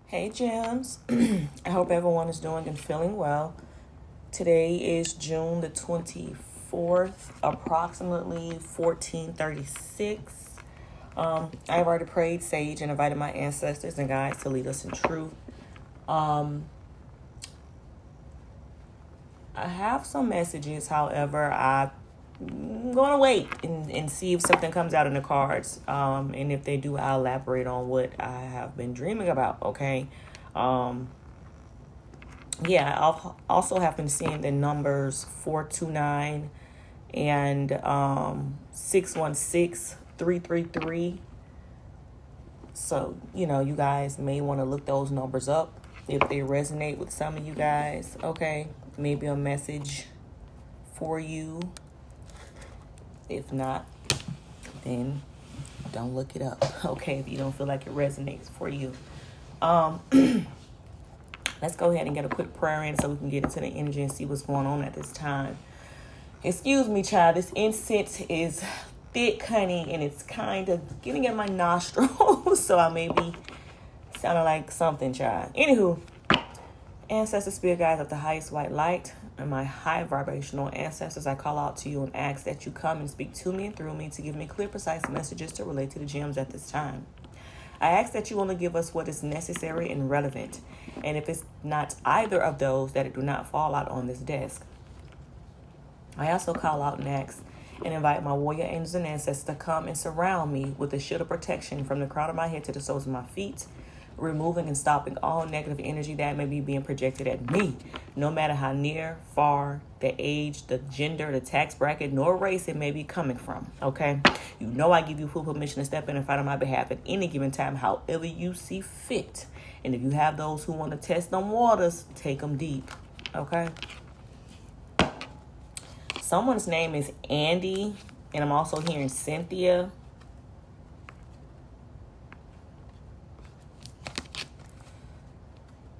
Hey, Gems. I hope everyone is doing and feeling well. Today is June the 24th, approximately 1436. I've already prayed sage and invited my ancestors and guides to lead us in truth. I have some messages, however, I'm going to wait and see if something comes out in the cards. And if they do, I'll elaborate on what I have been dreaming about, okay? I also have been seeing the numbers 429 and 616 333. So, you guys may want to look those numbers up if they resonate with some of you guys, okay? Maybe a message for you. If not, then don't look it up, okay? If you don't feel like it resonates for you. Let's go ahead and get a quick prayer in so we can get into the energy and see what's going on at this time. Excuse me, child. This incense is thick, honey, and it's kind of getting in my nostrils, so I may be sounding like something, child. Anywho, ancestors, spirit guides of the highest white light, and my high vibrational ancestors, I call out to you and ask that you come and speak to me and through me to give me clear, precise messages to relate to the gems at this time. I ask that you only give us what is necessary and relevant. And if it's not either of those, that it do not fall out on this desk. I also call out and ask and invite my warrior angels and ancestors to come and surround me with a shield of protection from the crown of my head to the soles of my feet, removing and stopping all negative energy that may be being projected at me, no matter how near, far, the age, the gender, the tax bracket, nor race it may be coming from, okay? You know I give you full permission to step in and fight on my behalf at any given time, however you see fit. And if you have those who want to test them waters, take them deep, okay? Someone's name is Andy, and I'm also hearing Cynthia.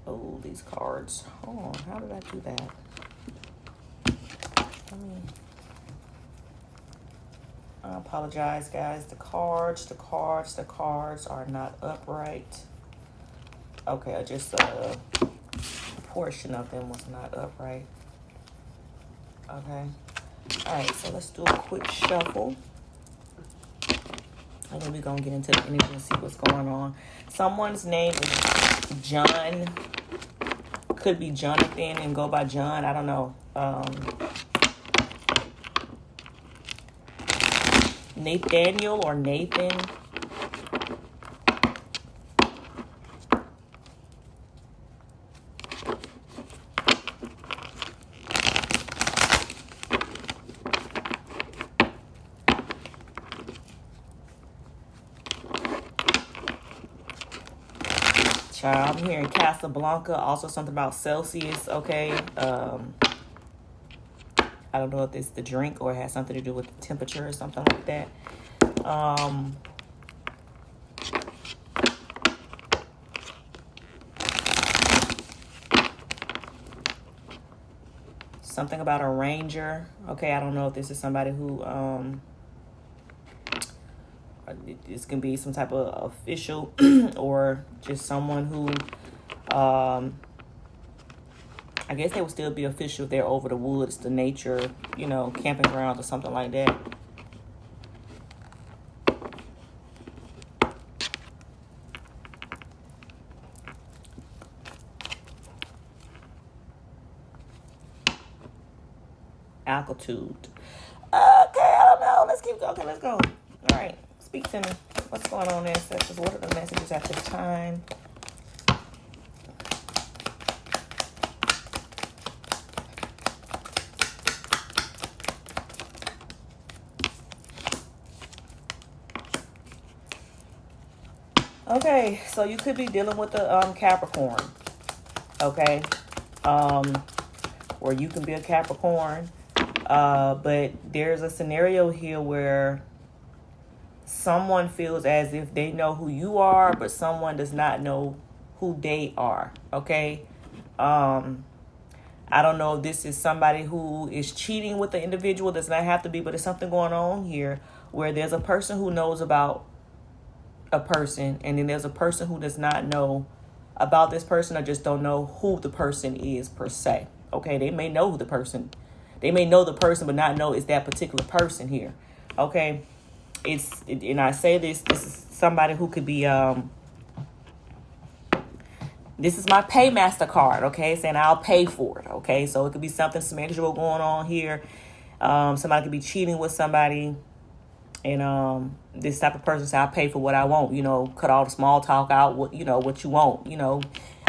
Oh, these cards. Hold on, how did I do that? I apologize, guys. The cards are not upright. Okay, just a portion of them was not upright. Okay. All right, so let's do a quick shuffle. And then we're going to get into the energy and see what's going on. Someone's name is John. Could be Jonathan and go by John. I don't know. Nathaniel or Nathan. I'm hearing Casablanca, also something about Celsius, okay? I don't know if it's the drink or it has something to do with the temperature or something like that. Something about a ranger, okay? I don't know if this is somebody who... this can be some type of official or just someone who, I guess they would still be official if they're over the woods, the nature, camping grounds or something like that. Altitude. Okay, I don't know. Let's keep going. Okay, let's go. All right. Speak to me. What's going on, ancestors? What are the messages at this time? Okay, so you could be dealing with the Capricorn. Okay, or you can be a Capricorn, but there's a scenario here where someone feels as if they know who you are, but someone does not know who they are, okay? I don't know if this is somebody who is cheating with the individual. Does not have to be, but there's something going on here where there's a person who knows about a person, and then there's a person who does not know about this person or just don't know who the person is per se. Okay, they may know the person, but not know it's that particular person here. Okay, and I say this is somebody who could be this is my paymaster card, okay, saying I'll pay for it. Okay, so it could be something sexual going on here. Somebody could be cheating with somebody, and this type of person say I'll pay for what I want. Cut all the small talk out. What you want.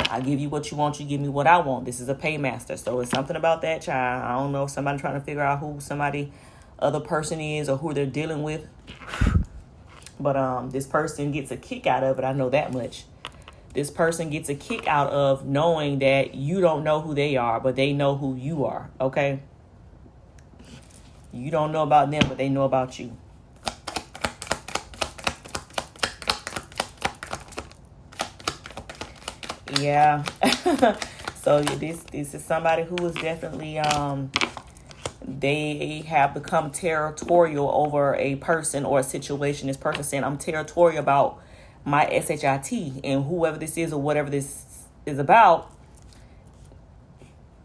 I give you what you want. You give me what I want. This is a paymaster, so it's something about that child. I don't know if somebody trying to figure out who somebody other person is or who they're dealing with, but this person gets a kick out of it. I know that much. This person gets a kick out of knowing that you don't know who they are, but they know who you are. Okay. You don't know about them, but they know about you. Yeah. So this is somebody who is definitely they have become territorial over a person or a situation. This person saying I'm territorial about my shit, and whoever this is or whatever this is about,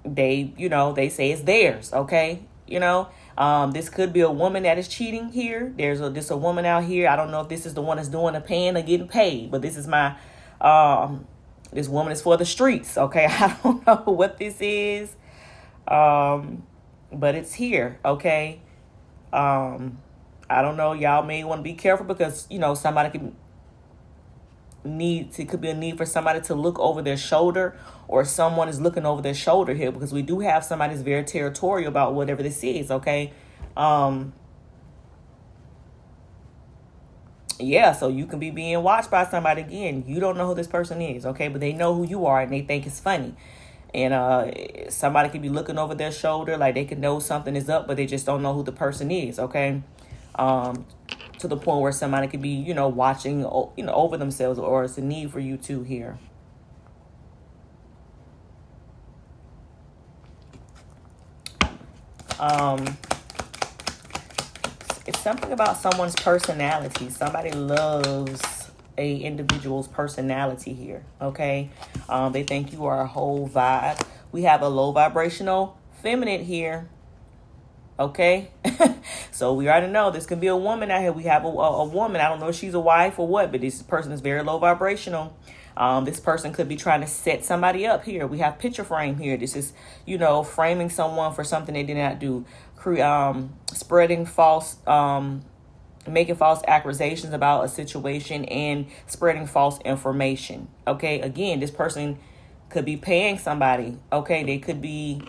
they say it's theirs. Okay. This could be a woman that is cheating here. There's a woman out here. I don't know if this is the one that's doing the paying or getting paid, but this is my this woman is for the streets. Okay. I don't know what this is. But it's here. Okay. I don't know. Y'all may want to be careful because, somebody could be a need for somebody to look over their shoulder, or someone is looking over their shoulder here, because we do have somebody who's very territorial about whatever this is. Okay. Yeah, so you can be being watched by somebody. Again, you don't know who this person is, okay, but they know who you are and they think it's funny. And somebody could be looking over their shoulder, like they could know something is up, but they just don't know who the person is, okay? To the point where somebody could be, watching, over themselves, or it's a need for you to here. It's something about someone's personality. Somebody loves a individual's personality here, okay? They think you are a whole vibe. We have a low vibrational feminine here, okay? So we already know this can be a woman out here. We have a woman. I don't know if she's a wife or what, but this person is very low vibrational. This person could be trying to set somebody up here. We have picture frame here. This is, framing someone for something they did not do. Spreading false, making false accusations about a situation and spreading false information. Okay. Again, this person could be paying somebody. Okay. They could be,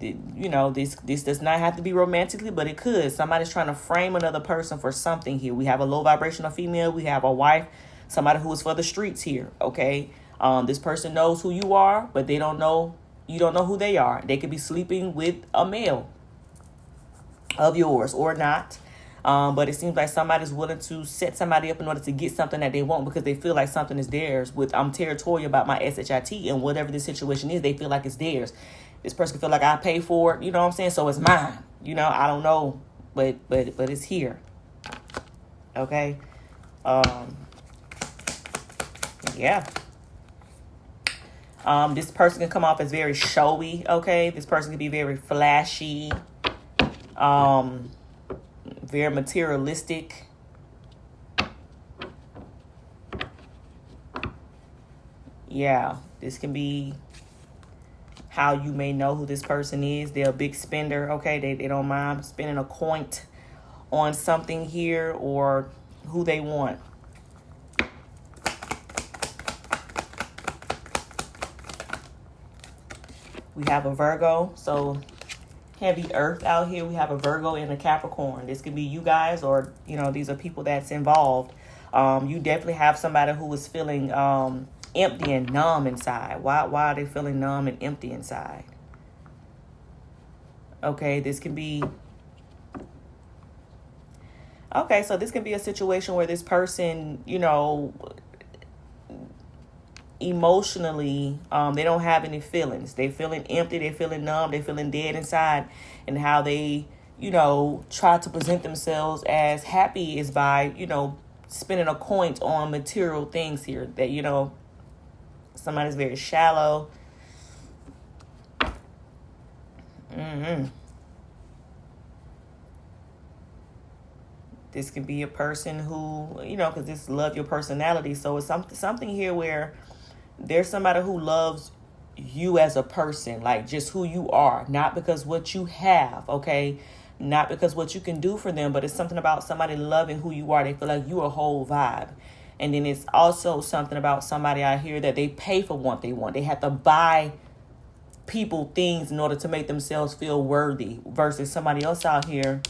this does not have to be romantically, but it could. Somebody's trying to frame another person for something here. We have a low vibrational female. We have a wife, somebody who is for the streets here. Okay. This person knows who you are, but they don't know. You don't know who they are. They could be sleeping with a male of yours or not. But it seems like somebody's willing to set somebody up in order to get something that they want, because they feel like something is theirs. I'm territorial about my shit, and whatever the situation is, they feel like it's theirs. This person feel like I pay for it. You know what I'm saying? So it's mine. I don't know, but it's here. Okay. Yeah. This person can come off as very showy. Okay. This person can be very flashy. Very materialistic. Yeah, this can be how you may know who this person is. They're a big spender, okay? They don't mind spending a coin on something here, or who they want. We have a Virgo, so heavy earth out here. We have a Virgo and a Capricorn. This could be you guys, or these are people that's involved. You definitely have somebody who is feeling empty and numb inside. Why are they feeling numb and empty inside? Okay, this can be so this can be a situation where this person, emotionally, they don't have any feelings. They feeling empty, they feeling numb, they feeling dead inside. And how they, try to present themselves as happy is by, spending a coin on material things here. That, you know, somebody's very shallow. This can be a person who, you know, because this love your personality. So it's something here where there's somebody who loves you as a person, like just who you are, not because what you have, okay? Not because what you can do for them, but it's something about somebody loving who you are. They feel like you're a whole vibe. And then it's also something about somebody out here that they pay for what they want. They have to buy people things in order to make themselves feel worthy, versus somebody else out here.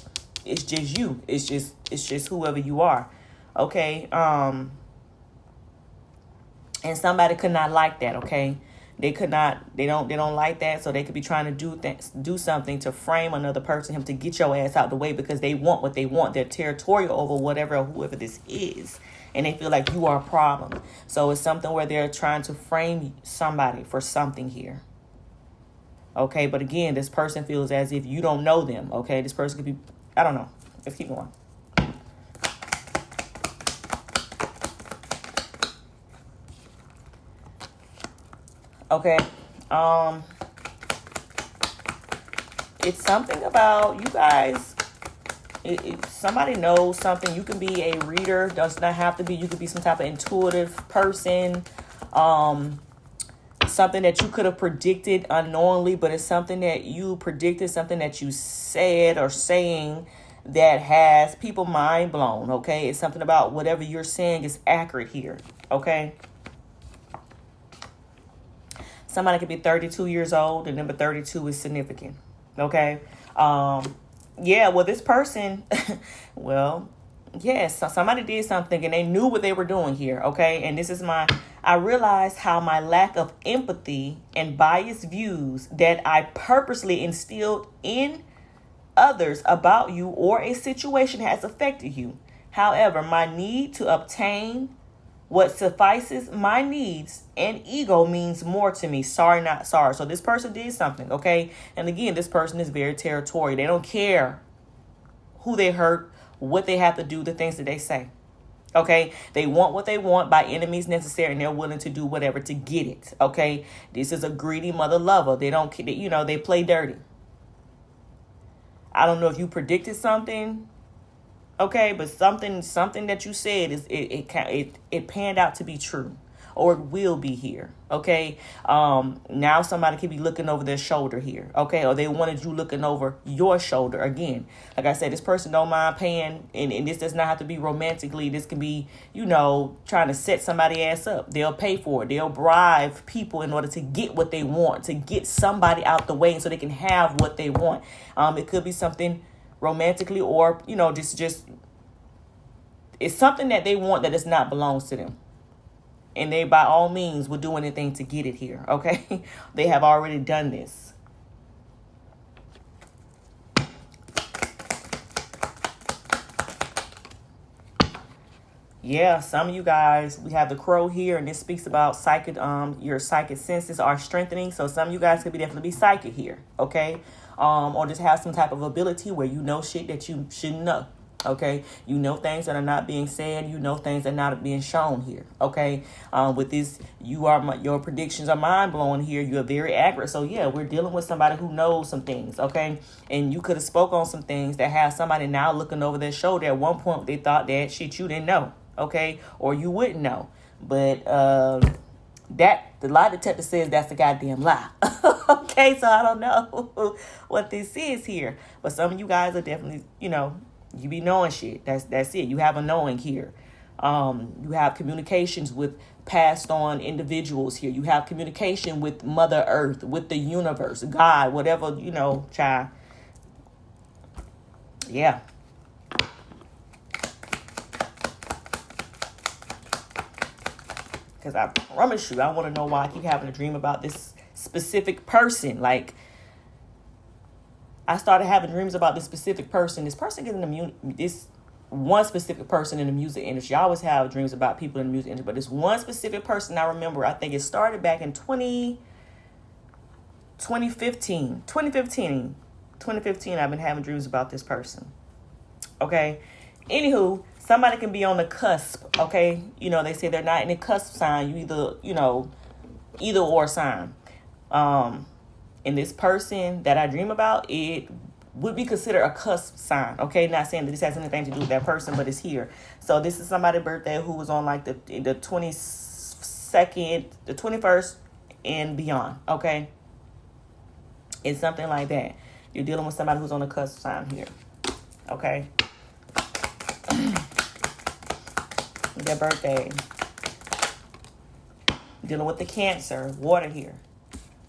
It's just you. It's just whoever you are. Okay. And somebody could not like that, okay? They don't like that, so they could be trying to do something to frame another person, him, to get your ass out the way, because they want what they want. They're territorial over whoever this is, and they feel like you are a problem. So it's something where they're trying to frame somebody for something here. Okay, but again, this person feels as if you don't know them, okay? This person could be, I don't know. Let's keep going. Okay, it's something about you guys. Somebody knows something. You can be a reader. Does not have to be. You could be some type of intuitive person. Something that you could have predicted unknowingly, but it's something that you predicted, something that you said or saying that has people mind blown. Okay, it's something about whatever you're saying is accurate here. Okay. Somebody could be 32 years old, and number 32 is significant. Okay. Yeah, well, this person, well, yes, somebody did something and they knew what they were doing here. Okay. And this is I realized how my lack of empathy and biased views that I purposely instilled in others about you or a situation has affected you. However, my need to obtain what suffices my needs and ego means more to me. Sorry, not sorry. So this person did something, okay? And again, this person is very territorial. They don't care who they hurt, what they have to do, the things that they say, okay? They want what they want by any means necessary, and they're willing to do whatever to get it, okay? This is a greedy mother lover. They don't, you know, they play dirty. I don't know if you predicted something, okay, but something that you said is it panned out to be true, or it will be here. Okay. Now somebody could be looking over their shoulder here. Okay. Or they wanted you looking over your shoulder again. Like I said, this person don't mind paying, and this does not have to be romantically. This can be, you know, trying to set somebody ass up. They'll pay for it. They'll bribe people in order to get what they want, to get somebody out the way so they can have what they want. It could be something romantically, or, you know, just it's something that they want that does not belongs to them. And they, by all means, will do anything to get it here, okay? They have already done this. Yeah, some of you guys, we have the crow here, and this speaks about psychic, your psychic senses are strengthening. So some of you guys could definitely be psychic here, okay? Or just have some type of ability where you know shit that you shouldn't know. Okay, you know things that are not being said. You know things that are not being shown here. Okay, with this, your predictions are mind blowing here. You are very accurate. So yeah, we're dealing with somebody who knows some things. Okay, and you could have spoke on some things that have somebody now looking over their shoulder. At one point, they thought that shit you didn't know. Okay, or you wouldn't know. But that the lie detector says that's a goddamn lie. Okay, so I don't know what this is here, but some of you guys are definitely, you know. You be knowing shit. That's it. You have a knowing here. You have communications with passed on individuals here. You have communication with Mother Earth, with the universe, God, whatever, you know, child. Yeah. Because I promise you, I want to know why I keep having a dream about this specific person. Like, I started having dreams about this specific person. This person gets in this one specific person in the music industry. I always have dreams about people in the music industry, but this one specific person I remember, I think it started back in 2015. 2015, I've been having dreams about this person. Okay. Anywho, somebody can be on the cusp, okay? You know, they say they're not in the cusp sign. You either, you know, either or sign. And this person that I dream about, it would be considered a cusp sign, okay? Not saying that this has anything to do with that person, but it's here. So this is somebody's birthday who was on like the 22nd, the 21st, and beyond, okay? It's something like that. You're dealing with somebody who's on the cusp sign here, okay? Their birthday. Dealing with the Cancer, water here.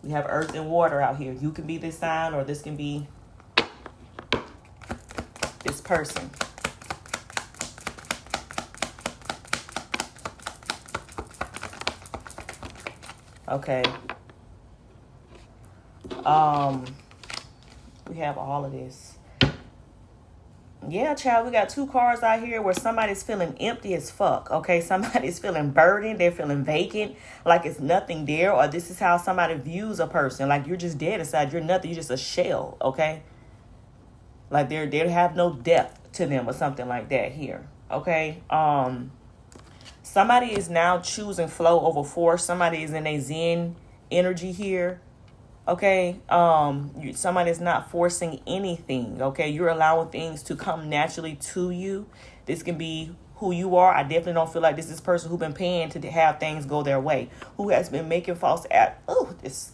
We have earth and water out here. You can be this sign, or this can be this person. Okay. We have all of this. Yeah, child, we got two cards out here where somebody's feeling empty as fuck, okay? Somebody's feeling burdened. They're feeling vacant, like it's nothing there, or this is how somebody views a person, like you're just dead inside. You're nothing. You're just a shell, okay? Like they have no depth to them or something like that here, okay? Somebody is now choosing flow over force. Somebody is in a Zen energy here. Okay, somebody's not forcing anything, okay? You're allowing things to come naturally to you. This can be who you are. I definitely don't feel like this is person who's been paying to have things go their way, who has been making false this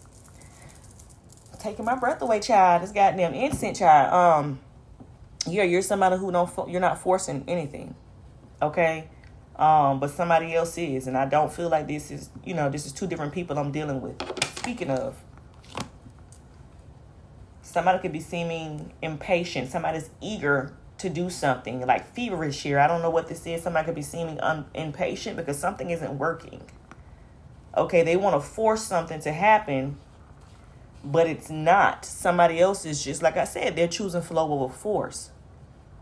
taking my breath away, child. This goddamn incense, child. Yeah, you're somebody who you're not forcing anything, okay? But somebody else is, and I don't feel like this is, you know, this is two different people I'm dealing with. Speaking of, somebody could be seeming impatient. Somebody's eager to do something, like feverish here. I don't know what this is. Somebody could be seeming impatient because something isn't working. Okay, they want to force something to happen, but it's not. Somebody else is just, like I said, they're choosing flow over force,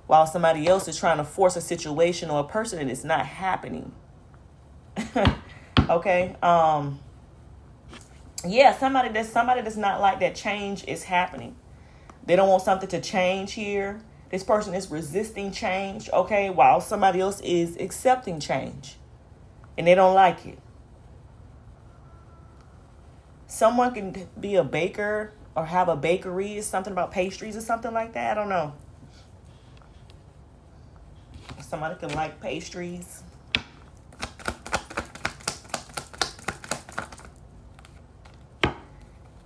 while somebody else is trying to force a situation or a person, and it's not happening. Okay, yeah, somebody does not like that change is happening. They don't want something to change here. This person is resisting change, okay, while somebody else is accepting change, and they don't like it. Someone can be a baker or have a bakery, something about pastries or something like that. I don't know. Somebody can like pastries.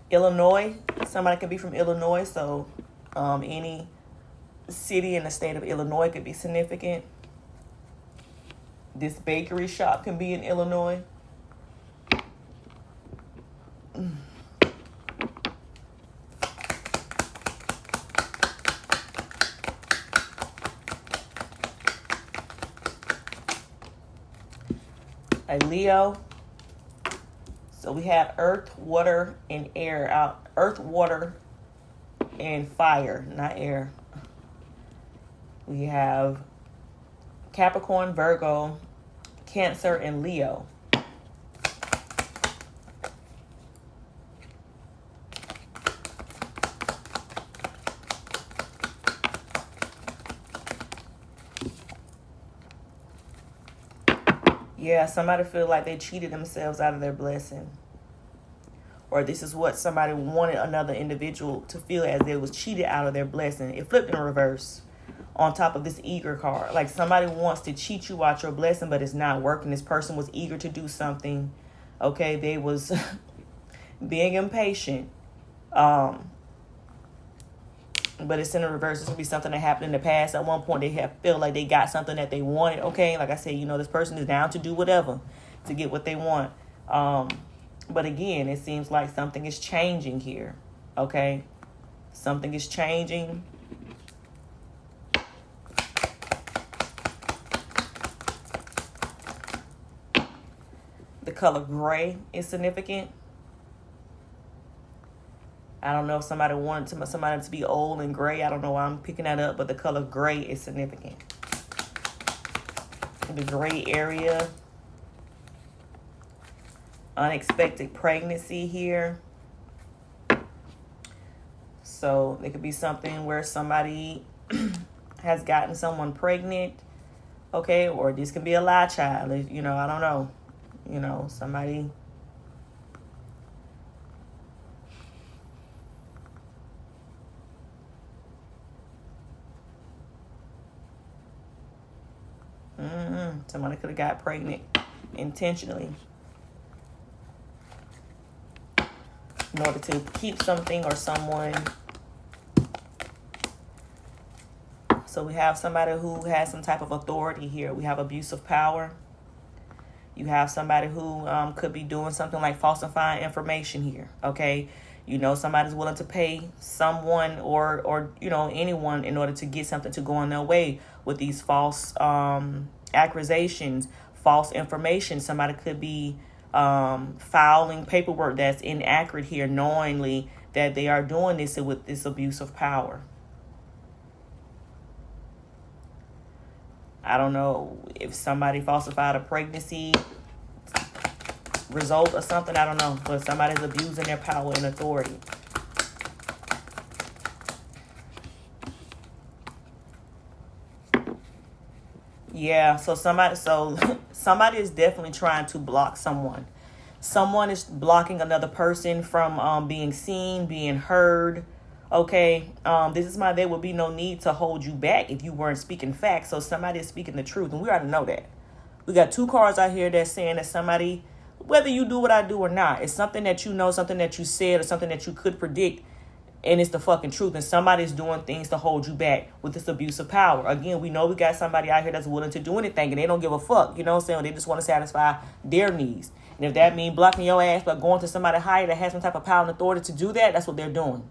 Illinois. Somebody can be from Illinois, so any city in the state of Illinois could be significant. This bakery shop can be in Illinois. A Leo. So we have earth, water, and air out. Earth, water, and fire, not air. We have Capricorn, Virgo, Cancer, and Leo. Yeah, somebody feel like they cheated themselves out of their blessing. Or this is what somebody wanted another individual to feel, as they was cheated out of their blessing. It flipped in reverse on top of this eager card. Like somebody wants to cheat you out your blessing, but it's not working. This person was eager to do something. Okay, they was being impatient. But it's in the reverse. This could be something that happened in the past. At one point, they have felt like they got something that they wanted. Okay, like I said, you know, this person is down to do whatever to get what they want. But again, it seems like something is changing here. Okay, something is changing. The color gray is significant. I don't know if somebody wanted somebody to be old and gray. I don't know why I'm picking that up, but the color gray is significant. The gray area. Unexpected pregnancy here. So it could be something where somebody has gotten someone pregnant. Okay, or this can be a lie, child. You know, I don't know. You know, somebody. Somebody could have got pregnant intentionally in order to keep something or someone. So we have somebody who has some type of authority here. We have abuse of power. You have somebody who could be doing something like falsifying information here. Okay, you know, somebody's willing to pay someone or you know, anyone in order to get something to go on their way with these false accusations, false information. Somebody could be filing paperwork that's inaccurate here, knowingly that they are doing this with this abuse of power. I don't know if somebody falsified a pregnancy result or something. I don't know. But somebody's abusing their power and authority. Yeah, so somebody is definitely trying to block someone. Someone is blocking another person from being seen, being heard. Okay, this is why there would be no need to hold you back if you weren't speaking facts. So somebody is speaking the truth, and we already know that. We got two cards out here that's saying that somebody, whether you do what I do or not, it's something that you know, something that you said, or something that you could predict, and it's the fucking truth. And somebody's doing things to hold you back with this abuse of power. Again, we know we got somebody out here that's willing to do anything, and they don't give a fuck. You know what I'm saying? They just want to satisfy their needs. And if that means blocking your ass by going to somebody higher that has some type of power and authority to do that, that's what they're doing.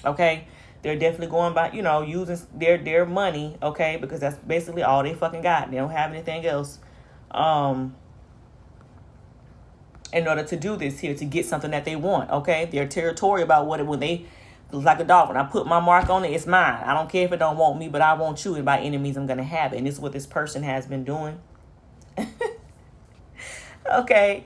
Okay, they're definitely going by, you know, using their money, okay, because that's basically all they fucking got. They don't have anything else in order to do this here, to get something that they want, okay? They're territorial about when they, like a dog, when I put my mark on it, it's mine. I don't care if it don't want me, but I want you, and by any means I'm going to have it. And this is what this person has been doing. Okay,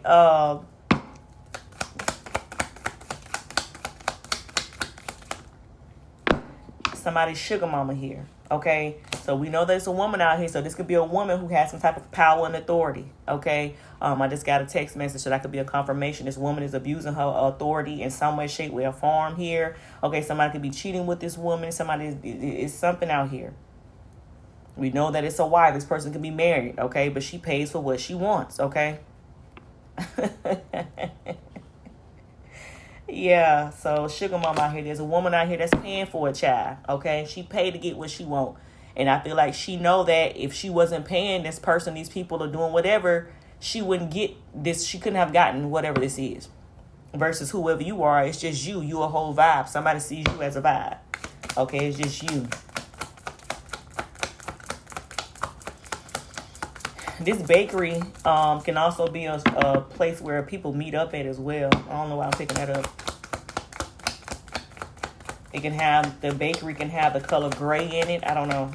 somebody's sugar mama here. Okay, so we know there's a woman out here, so this could be a woman who has some type of power and authority. Okay, I just got a text message, so that could be a confirmation. This woman is abusing her authority in some way, shape, way, or form here. Okay, somebody could be cheating with this woman. Somebody is something out here. We know that it's a wife. This person can be married. Okay, but she pays for what she wants. Okay. Yeah, so sugar mama out here, there's a woman out here that's paying for a child, okay? She paid to get what she want. And I feel like she know that if she wasn't paying this person, these people are doing whatever, she wouldn't get this, she couldn't have gotten whatever this is. Versus whoever you are, it's just you a whole vibe. Somebody sees you as a vibe, okay? It's just you. This bakery can also be a place where people meet up at as well. I don't know why I'm picking that up. It can have, the bakery can have the color gray in it. I don't know.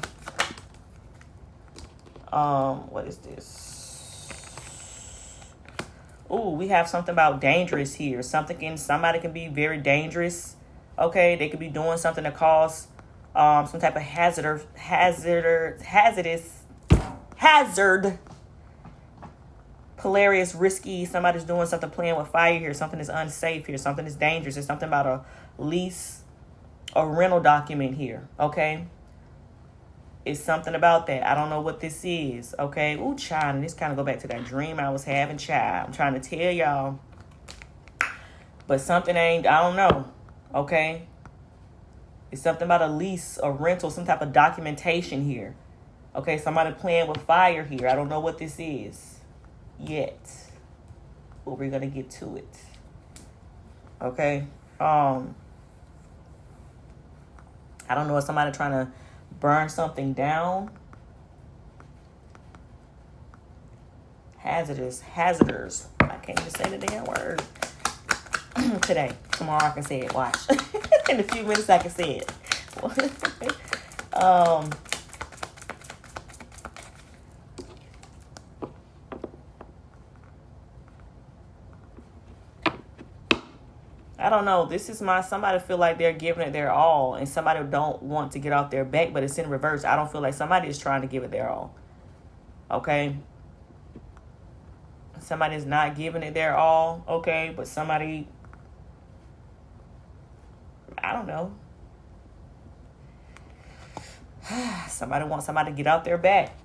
What is this? Ooh, we have something about dangerous here. Somebody can be very dangerous. Okay, they could be doing something that cause some type of hazard, hilarious, risky. Somebody's doing something, playing with fire here. Something is unsafe here. Something is dangerous. There's something about a lease, a rental document here. Okay, it's something about that. I don't know what this is. Okay, ooh, child, and this kind of go back to that dream I was having, child. I'm trying to tell y'all, but something ain't. I don't know. Okay, it's something about a lease, a rental, some type of documentation here. Okay, somebody playing with fire here. I don't know what this is yet, but we're gonna get to it. Okay, I don't know if somebody trying to burn something down. Hazardous. I can't even say the damn word today. Tomorrow I can say it. Watch. In a few minutes I can say it. I don't know. This is somebody feel like they're giving it their all, and somebody don't want to get off their back, but it's in reverse. I don't feel like somebody is trying to give it their all. Okay. Somebody's not giving it their all. Okay. But somebody, I don't know. Somebody wants somebody to get out their back.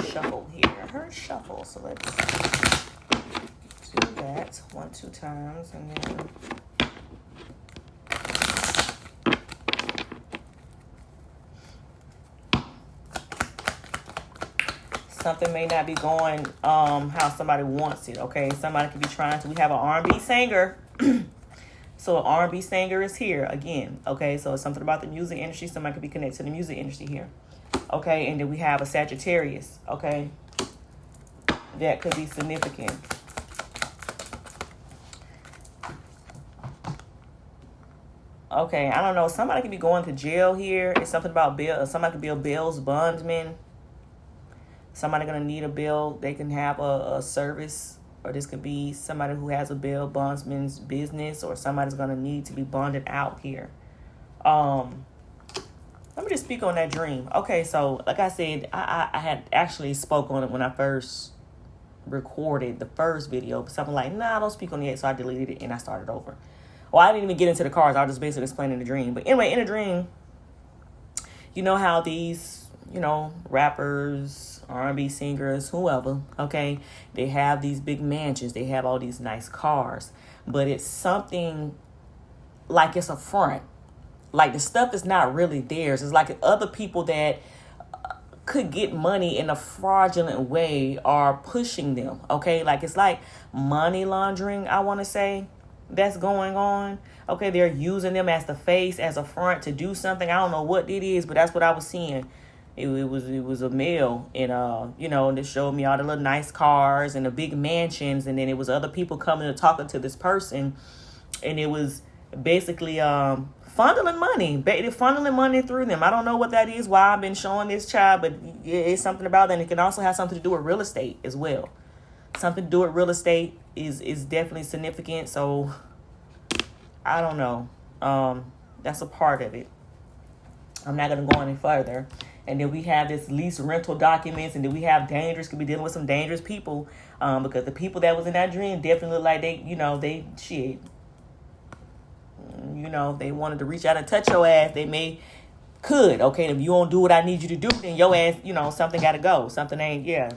Shuffle here. Her shuffle. So let's do that 1-2 times, and then something may not be going how somebody wants it. Okay, somebody could be trying to. We have an R&B singer. So an R&B singer is here again. Okay, so it's something about the music industry. Somebody could be connected to the music industry here. Okay, and then we have a Sagittarius. Okay, that could be significant. Okay, I don't know. Somebody could be going to jail here. It's something about bail. Somebody could be a bail's bondsman. Somebody gonna need a bail. They can have a service, or this could be somebody who has a bail bondsman's business, or somebody's gonna need to be bonded out here. Let me just speak on that dream. Okay, so like I said, I had actually spoke on it when I first recorded the first video, but something like, nah, don't speak on it yet, so I deleted it and I started over. Well, I didn't even get into the cards. I was just basically explaining the dream. But anyway, in a dream, you know how these, rappers, R&B singers, whoever, okay, they have these big mansions. They have all these nice cars. But it's something like it's a front. Like the stuff is not really theirs. It's like other people that could get money in a fraudulent way are pushing them. Okay, like it's like money laundering, I want to say, that's going on. Okay, they're using them as the face, as a front to do something. I don't know what it is, but that's what I was seeing. It was a male, and and it showed me all the little nice cars and the big mansions, and then it was other people coming and talking to this person, and it was basically funneling money through them. I don't know what that is, why I've been showing this child, but it's something about that. And it can also have something to do with real estate as well. Something to do with real estate is definitely significant. So I don't know. That's a part of it. I'm not going to go any further. And then we have this lease rental documents, and then we have could be dealing with some dangerous people, because the people that was in that dream definitely look like they they wanted to reach out and touch your ass. They could. Okay, if you don't do what I need you to do, then your ass, something got to go. Something ain't,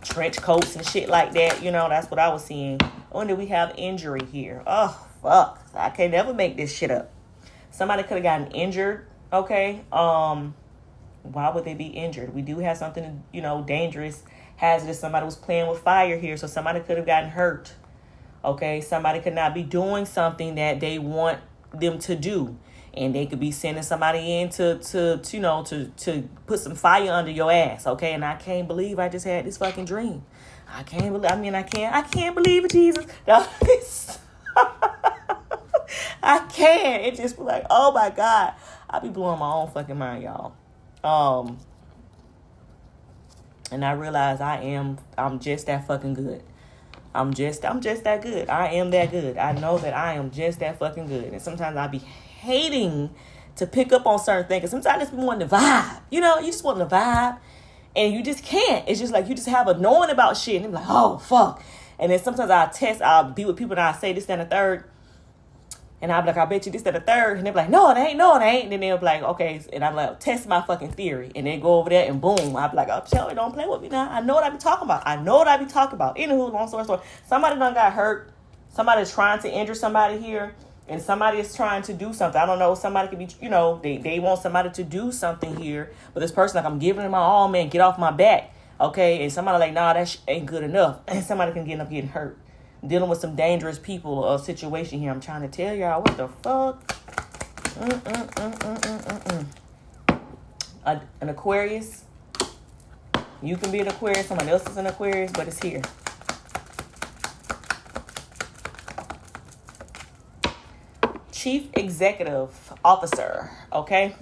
trench coats and shit like that. That's what I was seeing. Oh, and then we have injury here. Oh, fuck. I can never make this shit up. Somebody could have gotten injured. Okay. Why would they be injured? We do have something, dangerous, hazardous. Somebody was playing with fire here, so somebody could have gotten hurt. Okay, somebody could not be doing something that they want them to do, and they could be sending somebody in to put some fire under your ass. Okay, and I can't believe I just had this fucking dream. I can't believe it, Jesus. I can't. It just be like, oh my God, I be blowing my own fucking mind, y'all. And I realize I'm just that fucking good. I'm just that good. I am that good. I know that I am just that fucking good. And sometimes I be hating to pick up on certain things. Sometimes I just be wanting to vibe. You just want to vibe, and you just can't. It's just like you just have a knowing about shit, and you're like, oh fuck. And then sometimes I'll be with people and I say this, that, and the third. And I'll be like, I bet you this, that, and the third. And they'll be like, no, it ain't. And then they'll be like, okay. And I'm like, test my fucking theory. And they go over there and boom. I'll be like, oh, Shelly, don't play with me now. I know what I be talking about. Anywho, long story short, somebody done got hurt. Somebody's trying to injure somebody here. And somebody is trying to do something. I don't know. Somebody could be, they want somebody to do something here. But this person, like, I'm giving it my all, man. Get off my back. Okay. And somebody like, nah, that ain't good enough. And somebody can end up getting hurt. Dealing with some dangerous people or situation here. I'm trying to tell y'all what the fuck. An Aquarius. You can be an Aquarius. Someone else is an Aquarius, but it's here. Chief Executive Officer, okay?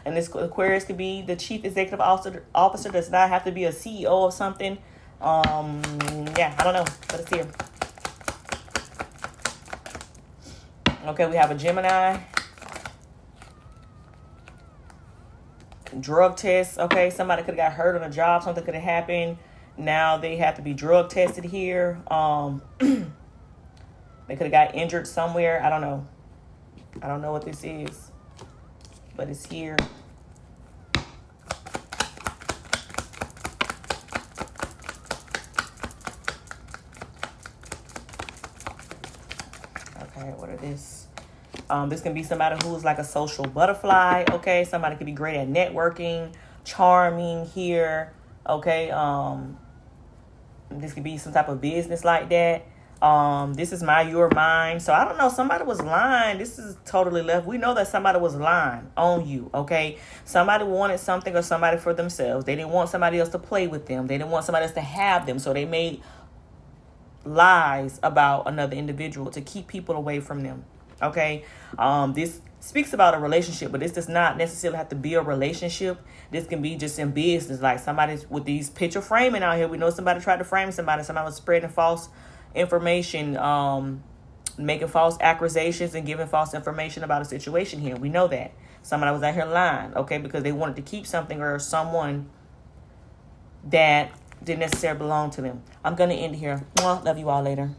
And this Aquarius could be the Chief Executive Officer, does not have to be a CEO of something. Yeah, I don't know, but it's here. Okay, we have a Gemini. Drug test, okay? Somebody could have got hurt on a job, something could have happened. Now they have to be drug tested here. They could have got injured somewhere. I don't know. I don't know what this is, but it's here. Okay, what are this? This can be somebody who's like a social butterfly, okay? Somebody could be great at networking, charming here, okay? This could be some type of business like that. This is your mine. So I don't know. Somebody was lying. This is totally left. We know that somebody was lying on you. Okay. Somebody wanted something or somebody for themselves. They didn't want somebody else to play with them. They didn't want somebody else to have them. So they made lies about another individual to keep people away from them. Okay. This speaks about a relationship, but this does not necessarily have to be a relationship. This can be just in business. Like somebody's with these picture framing out here. We know somebody tried to frame somebody. Somebody was spreading false information, making false accusations and giving false information about a situation here. We know that somebody was out here lying, okay, because they wanted to keep something or someone that didn't necessarily belong to them. I'm going to end here. Well, love you all later.